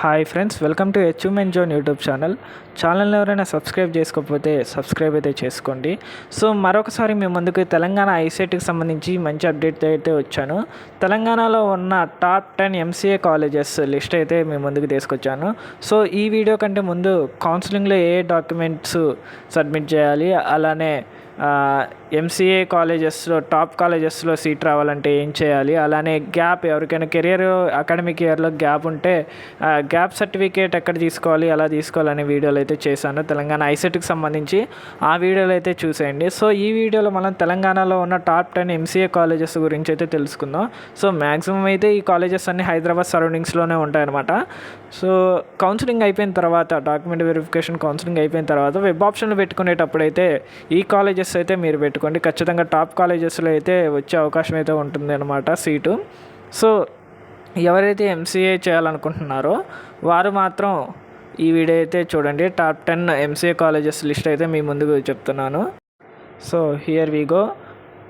Hi friends, welcome to achievement zone YouTube ఛానల్ని ఎవరైనా subscribe చేసుకోకపోతే సబ్స్క్రైబ్ అయితే చేసుకోండి. సో మరొకసారి మీ ముందుకు తెలంగాణ ఐసెట్కి సంబంధించి మంచి అప్డేట్ అయితే వచ్చాను. తెలంగాణలో ఉన్న టాప్ 10 ఎంసీఏ కాలేజెస్ లిస్ట్ అయితే మీ ముందుకు తీసుకొచ్చాను. సో ఈ వీడియో కంటే ముందు కౌన్సిలింగ్లో ఏ డాక్యుమెంట్స్ సబ్మిట్ చేయాలి, అలానే ఎంసీఏ కాలేజెస్లో టాప్ కాలేజెస్లో సీట్ రావాలంటే ఏం చేయాలి, అలానే గ్యాప్ ఎవరికైనా కెరియర్ అకాడమిక్ ఇయర్లో గ్యాప్ ఉంటే గ్యాప్ సర్టిఫికేట్ ఎక్కడ తీసుకోవాలి, ఎలా తీసుకోవాలనే వీడియోలు అయితే చేశాను తెలంగాణ ఐసెట్కి సంబంధించి. ఆ వీడియోలు అయితే చూసేయండి. సో ఈ వీడియోలో మనం తెలంగాణలో ఉన్న టాప్ 10 ఎంసీఏ కాలేజెస్ గురించి అయితే తెలుసుకుందాం. సో మ్యాక్సిమం అయితే ఈ కాలేజెస్ అన్ని హైదరాబాద్ సరౌండింగ్స్లోనే ఉంటాయన్నమాట. సో కౌన్సిలింగ్ అయిపోయిన తర్వాత, డాక్యుమెంట్ వెరిఫికేషన్ కౌన్సిలింగ్ అయిపోయిన తర్వాత వెబ్ ఆప్షన్లు పెట్టుకునేటప్పుడు అయితే ఈ కాలేజెస్ అయితే మీరు పెట్టుకోండి. ఖచ్చితంగా టాప్ కాలేజెస్లో అయితే వచ్చే అవకాశం అయితే ఉంటుంది అన్నమాట సీటు. సో ఎవరైతే ఎంసీఏ చేయాలనుకుంటున్నారో వారు మాత్రం ఈ వీడియో అయితే చూడండి. టాప్ 10 ఎంసీఏ కాలేజెస్ లిస్ట్ అయితే మీ ముందుకు చెప్తున్నాను. So here we go.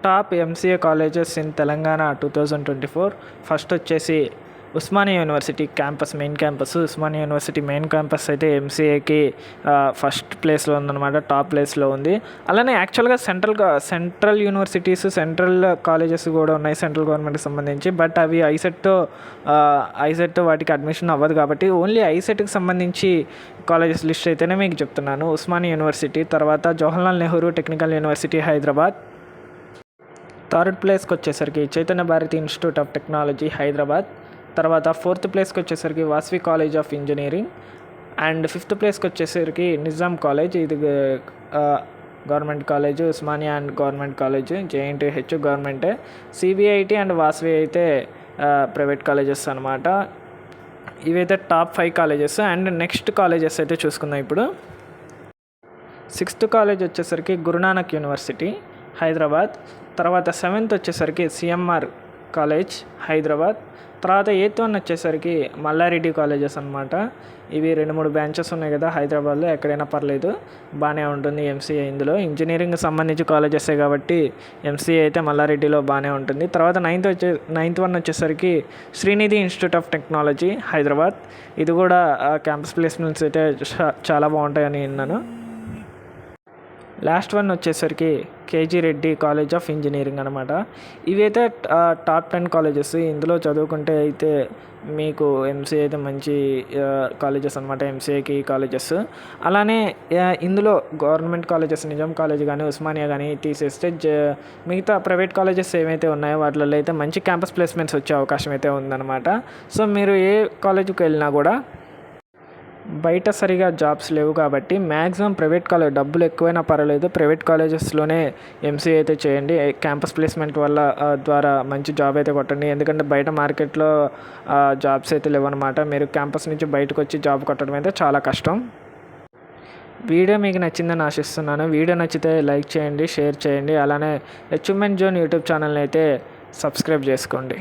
Top MCA colleges in Telangana 2024. First వచ్చేసి Osmania university campus, main campus. Osmania university main campus అయితే ఎంసీఏకి ఫస్ట్ ప్లేస్లో ఉందన్నమాట, టాప్ ప్లేస్లో ఉంది. అలానే యాక్చువల్గా సెంట్రల్ యూనివర్సిటీస్, సెంట్రల్ కాలేజెస్ కూడా ఉన్నాయి సెంట్రల్ గవర్నమెంట్కి సంబంధించి. బట్ అవి ఐసెట్ వాటికి అడ్మిషన్ అవ్వదు కాబట్టి ఓన్లీ ఐసెట్కి సంబంధించి కాలేజెస్ లిస్ట్ అయితేనే మీకు చెప్తున్నాను. ఉస్మానియా యూనివర్సిటీ, తర్వాత Jawaharlal Nehru technical university Hyderabad. Third ప్లేస్కి వచ్చేసరికి Chaitanya Bharathi institute of technology Hyderabad. తర్వాత ఫోర్త్ ప్లేస్కి వచ్చేసరికి Vasavi college of engineering. And fifth ప్లేస్కి వచ్చేసరికి నిజాం కాలేజ్, ఇది government college. Osmania and government college, JNTH గవర్నమెంటే. సిబిఐటి అండ్ వాసవి అయితే ప్రైవేట్ కాలేజెస్ అనమాట. ఇవైతే top 5 colleges. And next colleges అయితే చూసుకుందాం ఇప్పుడు. సిక్స్త్ కాలేజ్ వచ్చేసరికి గురునానక్ యూనివర్సిటీ హైదరాబాద్. తర్వాత 7th వచ్చేసరికి సిఎంఆర్ కాలేజ్ హైదరాబాద్. తర్వాత 8th వన్ వచ్చేసరికి మల్లారెడ్డి కాలేజెస్ అనమాట. ఇవి 2-3 బ్రాంచెస్ ఉన్నాయి కదా హైదరాబాద్లో, ఎక్కడైనా పర్లేదు, బాగానే ఉంటుంది ఎంసీఏ. ఇందులో ఇంజనీరింగ్ సంబంధించి కాలేజెసే కాబట్టి ఎంసీఏ అయితే మల్లారెడ్డిలో బాగానే ఉంటుంది. తర్వాత 9th వన్ వచ్చేసరికి Srinidhi institute of technology Hyderabad. ఇది కూడా క్యాంపస్ ప్లేస్మెంట్స్ అయితే చాలా బాగుంటాయని విన్నాను. లాస్ట్ వన్ వచ్చేసరికి KG Reddy college of engineering అనమాట. ఇవైతే టాప్ 10 కాలేజెస్. ఇందులో చదువుకుంటే అయితే మీకు ఎంసీఏ అయితే మంచి కాలేజెస్ అనమాట, ఎంసీఏకి కాలేజెస్. అలానే ఇందులో గవర్నమెంట్ కాలేజెస్, నిజాం కాలేజ్ కానీ ఉస్మానియా కానీ తీసేస్తే మిగతా ప్రైవేట్ కాలేజెస్ ఏవైతే ఉన్నాయో వాటిలో అయితే మంచి క్యాంపస్ ప్లేస్మెంట్స్ వచ్చే అవకాశం అయితే ఉందన్నమాట. సో మీరు ఏ కాలేజీకి వెళ్ళినా కూడా బయట సరిగా జాబ్స్ లేవు కాబట్టి మ్యాక్సిమం ప్రైవేట్ కాలేజ్, డబ్బులు ఎక్కువైనా పర్వాలేదు, ప్రైవేట్ కాలేజెస్లోనే ఎంసీఏ అయితే చేయండి. క్యాంపస్ ప్లేస్మెంట్ ద్వారా మంచి జాబ్ అయితే కొట్టండి. ఎందుకంటే బయట మార్కెట్లో జాబ్స్ అయితే లేవన్నమాట. మీరు క్యాంపస్ నుంచి బయటకు వచ్చి జాబ్ కొట్టడం అయితే చాలా కష్టం. వీడియో మీకు నచ్చిందని ఆశిస్తున్నాను. వీడియో నచ్చితే లైక్ చేయండి, షేర్ చేయండి. అలానే అచీవ్మెంట్ జోన్ యూట్యూబ్ ఛానల్ని అయితే సబ్స్క్రైబ్ చేసుకోండి.